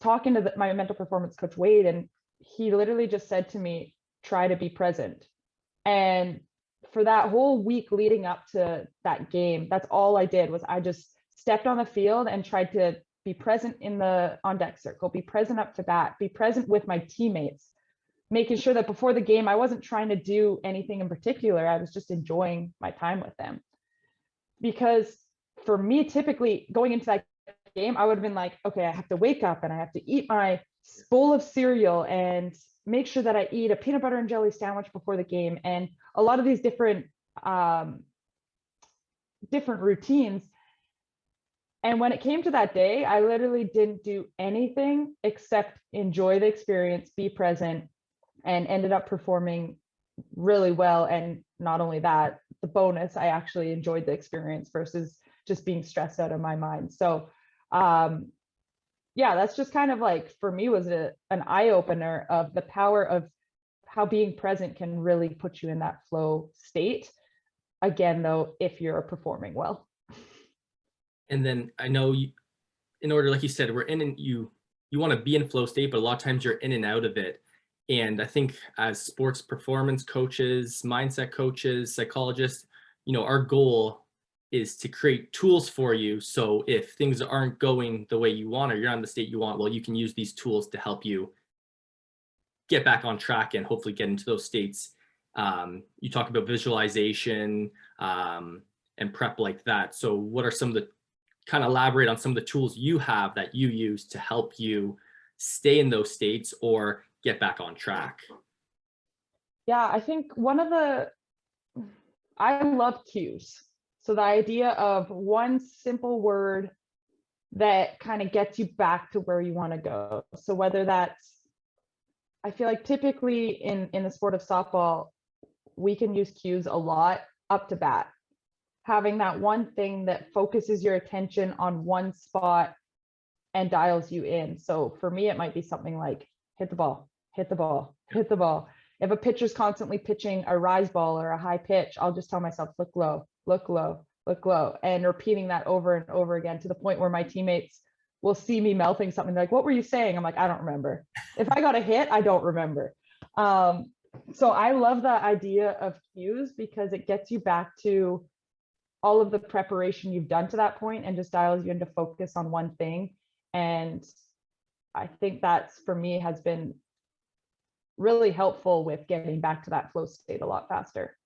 talking to my mental performance coach, Wade, and he literally just said to me, try to be present. And for that whole week leading up to that game, that's all I did was I just stepped on the field and tried to be present in the on deck circle, be present up to bat, be present with my teammates, making sure that before the game, I wasn't trying to do anything in particular. I was just enjoying my time with them. Because for me, typically going into that game, I would have been like, okay, I have to wake up and I have to eat my bowl of cereal and make sure that I eat a peanut butter and jelly sandwich before the game. And a lot of these different routines. And when it came to that day, I literally didn't do anything except enjoy the experience, be present, and ended up performing really well. And not only that, the bonus, I actually enjoyed the experience versus just being stressed out of my mind. So yeah, that's just kind of like, for me, was an eye opener of the power of how being present can really put you in that flow state. Again, though, if you're performing well. And then I know you, in order, like you said, we're in and you want to be in flow state, but a lot of times you're in and out of it. And I think as sports performance coaches, mindset coaches, psychologists, you know, our goal is to create tools for you. So if things aren't going the way you want, or you're not in the state you want, well, you can use these tools to help you get back on track and hopefully get into those states. You talk about visualization and prep like that. So what are some of the, kind of elaborate on some of the tools you have that you use to help you stay in those states or get back on track? Yeah, I think I love cues. So the idea of one simple word that kind of gets you back to where you want to go. So whether that's, I feel like typically in the sport of softball, we can use cues a lot up to bat. Having that one thing that focuses your attention on one spot and dials you in. So for me, it might be something like hit the ball, hit the ball, hit the ball. If a pitcher's constantly pitching a rise ball or a high pitch, I'll just tell myself, look low, look low, look low, and repeating that over and over again to the point where my teammates will see me mouthing something like, what were you saying? I'm like, I don't remember. If I got a hit, I don't remember. So I love the idea of cues because it gets you back to all of the preparation you've done to that point and just dials you into focus on one thing. And I think that's, for me, has been really helpful with getting back to that flow state a lot faster.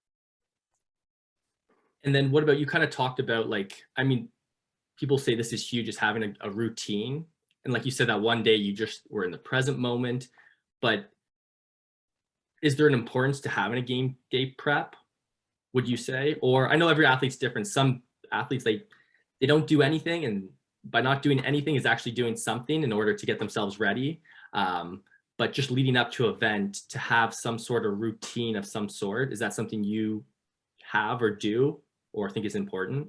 And then what about, you kind of talked about, like, I mean, people say this is huge, is having a routine. And like you said, that one day you just were in the present moment, but is there an importance to having a game day prep, would you say? Or I know every athlete's different. Some athletes, they don't do anything, and by not doing anything is actually doing something in order to get themselves ready. But just leading up to an event, to have some sort of routine of some sort, is that something you have or do or think is important?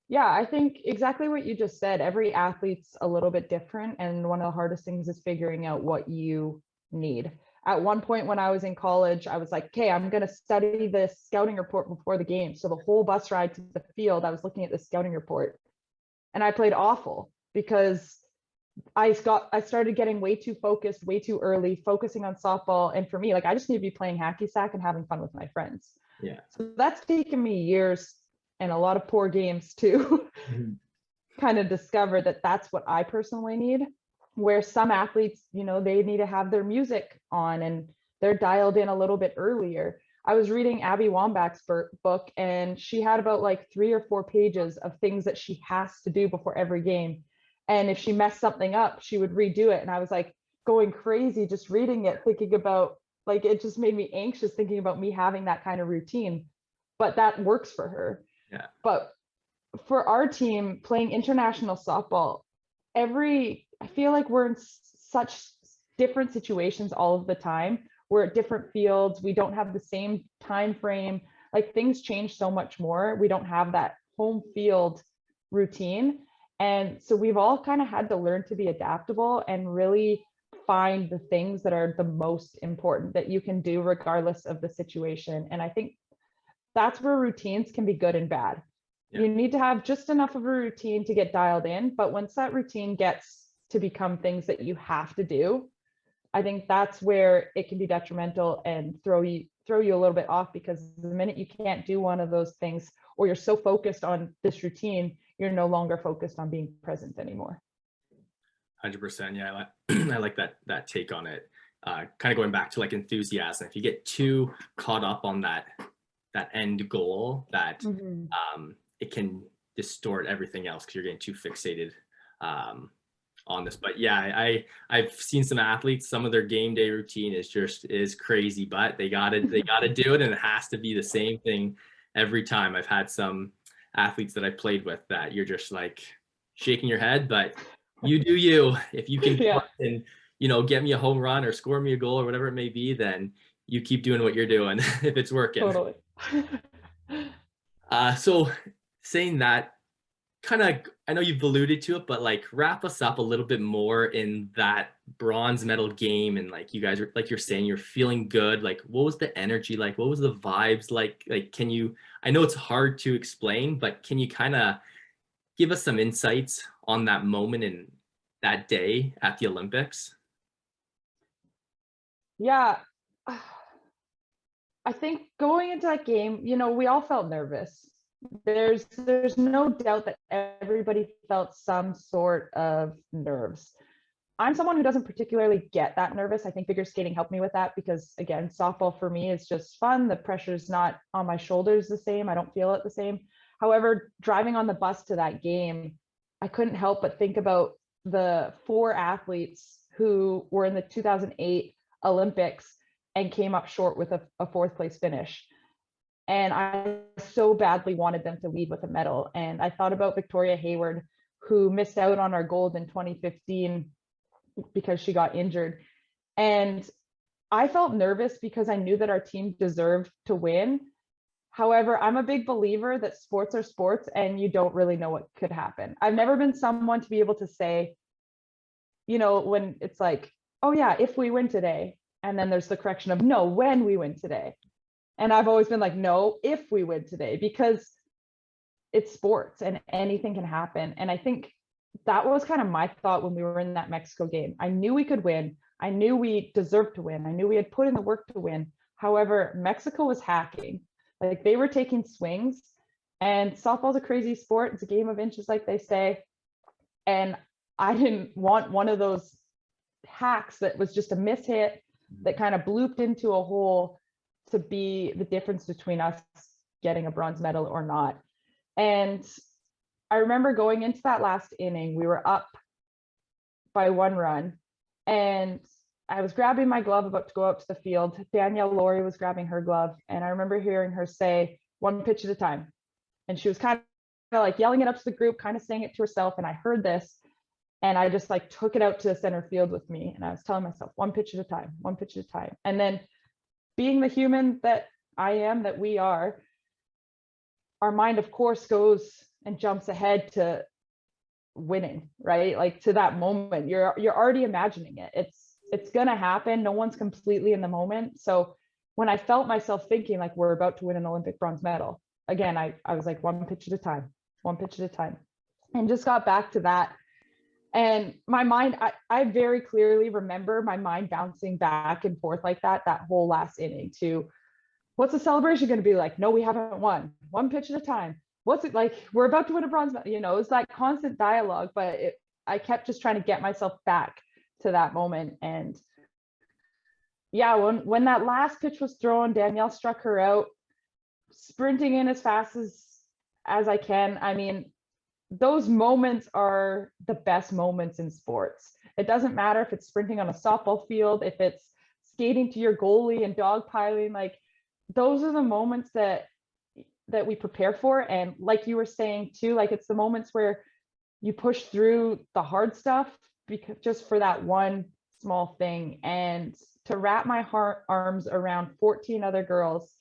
Yeah, I think exactly what you just said. Every athlete's a little bit different, and one of the hardest things is figuring out what you need. At one point when I was in college, I was like, okay, I'm going to study the scouting report before the game. So the whole bus ride to the field, I was looking at the scouting report, and I played awful because I started getting way too focused, way too early, focusing on softball. And for me, like, I just need to be playing hacky sack and having fun with my friends. Yeah. So that's taken me years and a lot of poor games to kind of discover that that's what I personally need. Where some athletes, you know, they need to have their music on and they're dialed in a little bit earlier. I was reading Abby Wambach's book, and she had about like 3 or 4 pages of things that she has to do before every game. And if she messed something up, she would redo it. And I was like going crazy just reading it, thinking about, like, it just made me anxious thinking about me having that kind of routine. But that works for her. Yeah. But for our team playing international softball, I feel like we're in such different situations all of the time. We're at different fields. We don't have the same time frame. Like things change so much more. We don't have that home field routine. And so we've all kind of had to learn to be adaptable and really find the things that are the most important that you can do regardless of the situation. And I think that's where routines can be good and bad. Yeah. You need to have just enough of a routine to get dialed in, but once that routine gets to become things that you have to do, I think that's where it can be detrimental and throw you a little bit off, because the minute you can't do one of those things, or you're so focused on this routine, you're no longer focused on being present anymore. 100%. Yeah, I like that take on it. Kind of going back to like enthusiasm. If you get too caught up on that end goal, that it can distort everything else because you're getting too fixated on this. But yeah, I've seen some athletes, some of their game day routine is crazy, but they gotta do it, and it has to be the same thing every time. I've had some athletes that I played with that you're just like shaking your head, but you do you. If you can and get me a home run or score me a goal or whatever it may be, then you keep doing what you're doing if it's working. Totally. So saying that, kind of, I know you've alluded to it, but like wrap us up a little bit more in that bronze medal game. And like you guys are, like you're saying, you're feeling good. Like what was the energy like? What was the vibes like? Like, can you, I know it's hard to explain, but can you kind of give us some insights on that moment and that day at the Olympics? Yeah. I think going into that game, we all felt nervous. There's no doubt that everybody felt some sort of nerves. I'm someone who doesn't particularly get that nervous. I think figure skating helped me with that because, again, softball for me is just fun. The pressure's not on my shoulders the same. I don't feel it the same. However, driving on the bus to that game, I couldn't help but think about the 4 athletes who were in the 2008 Olympics and came up short with a 4th place finish. And I so badly wanted them to leave with a medal. And I thought about Victoria Hayward, who missed out on our gold in 2015 because she got injured. And I felt nervous because I knew that our team deserved to win. However, I'm a big believer that sports are sports and you don't really know what could happen. I've never been someone to be able to say, when it's like, oh yeah, if we win today, and then there's the correction of no, when we win today. And I've always been like, no, if we win today, because it's sports and anything can happen. And I think that was kind of my thought when we were in that Mexico game. I knew we could win. I knew we deserved to win. I knew we had put in the work to win. However, Mexico was hacking. Like they were taking swings, and softball's a crazy sport. It's a game of inches, like they say. And I didn't want one of those hacks that was just a mishit that kind of blooped into a hole to be the difference between us getting a bronze medal or not. And I remember going into that last inning, we were up by 1 run, and I was grabbing my glove about to go out to the field. Danielle Laurie was grabbing her glove, and I remember hearing her say, 1 pitch at a time. And she was kind of like yelling it up to the group, kind of saying it to herself. And I heard this, and I just like took it out to the center field with me. And I was telling myself, 1 pitch at a time, 1 pitch at a time. And then being the human that I am, that we are, our mind, of course, goes and jumps ahead to winning, right? Like to that moment, you're already imagining it. It's gonna happen. No one's completely in the moment. So when I felt myself thinking like we're about to win an Olympic bronze medal, again, I was like 1 pitch at a time, 1 pitch at a time, and just got back to that. And my mind, I very clearly remember my mind bouncing back and forth like that whole last inning to, what's the celebration going to be like? No, we haven't won. 1 pitch at a time. What's it like? We're about to win a bronze medal. It's that constant dialogue, but I kept just trying to get myself back to that moment. And yeah, when that last pitch was thrown, Danielle struck her out, sprinting in as fast as I can. I mean, those moments are the best moments in sports. It doesn't matter if it's sprinting on a softball field, if it's skating to your goalie and dogpiling, like those are the moments that that we prepare for. And like you were saying too, like it's the moments where you push through the hard stuff because just for that one small thing. And to wrap my arms around 14 other girls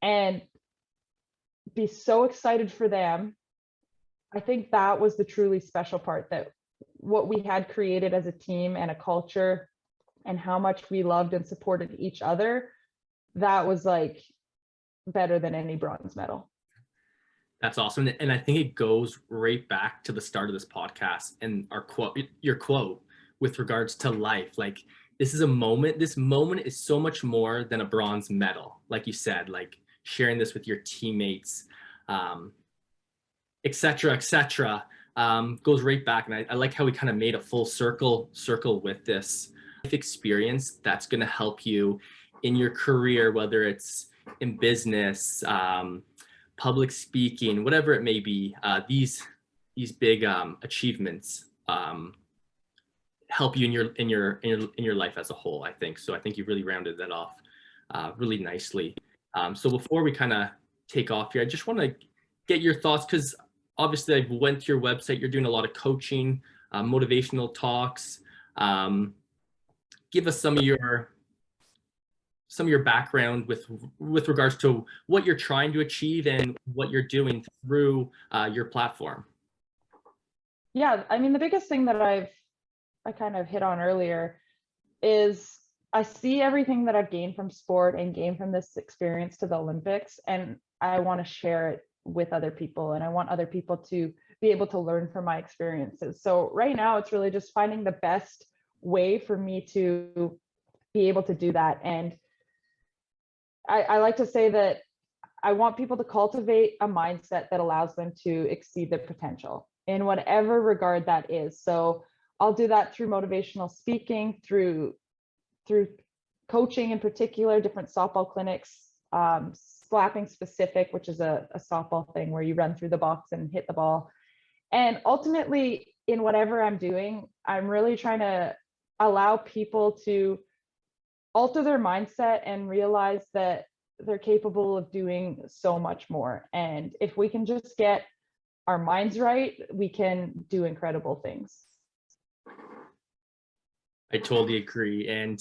and be so excited for them, I think that was the truly special part, that what we had created as a team and a culture and how much we loved and supported each other, that was like better than any bronze medal. That's awesome. And I think it goes right back to the start of this podcast and your quote with regards to life. Like, this moment is so much more than a bronze medal. Like you said, like sharing this with your teammates, et cetera, goes right back. And I like how we kind of made a full circle with this life experience that's going to help you in your career, whether it's in business, public speaking, whatever it may be. These big achievements help you in your life as a whole, I think. So I think you really rounded that off really nicely. So before we kind of take off here, I just want to get your thoughts, because obviously I went to your website. You're doing a lot of coaching, motivational talks. Give us some of your background with regards to what you're trying to achieve and what you're doing through your platform. Yeah, I mean, the biggest thing that I kind of hit on earlier is I see everything that I've gained from sport and gained from this experience to the Olympics, and I want to share it with other people, and I want other people to be able to learn from my experiences. So right now it's really just finding the best way for me to be able to do that. And I like to say that I want people to cultivate a mindset that allows them to exceed their potential in whatever regard that is. So I'll do that through motivational speaking, through coaching in particular, different softball clinics, slapping specific, which is a softball thing where you run through the box and hit the ball. And ultimately, in whatever I'm doing, I'm really trying to allow people to alter their mindset and realize that they're capable of doing so much more. And if we can just get our minds right, we can do incredible things. I totally agree. And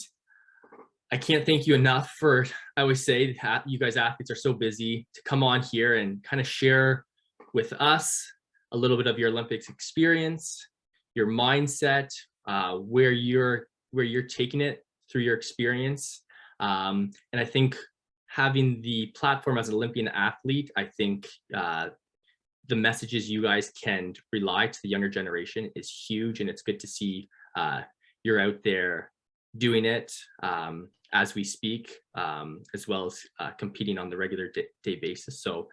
I can't thank you enough for, I always say you guys athletes are so busy, to come on here and kind of share with us a little bit of your Olympics experience, your mindset, where you're taking it through your experience. And I think having the platform as an Olympian athlete, I think the messages you guys can rely to the younger generation is huge. And it's good to see you're out there doing it as we speak, as well as competing on the regular day basis. So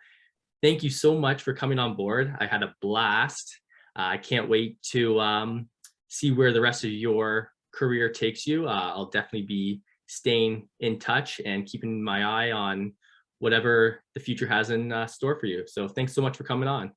thank you so much for coming on board. I had a blast. I can't wait to see where the rest of your career takes you. I'll definitely be staying in touch and keeping my eye on whatever the future has in store for you. So thanks so much for coming on.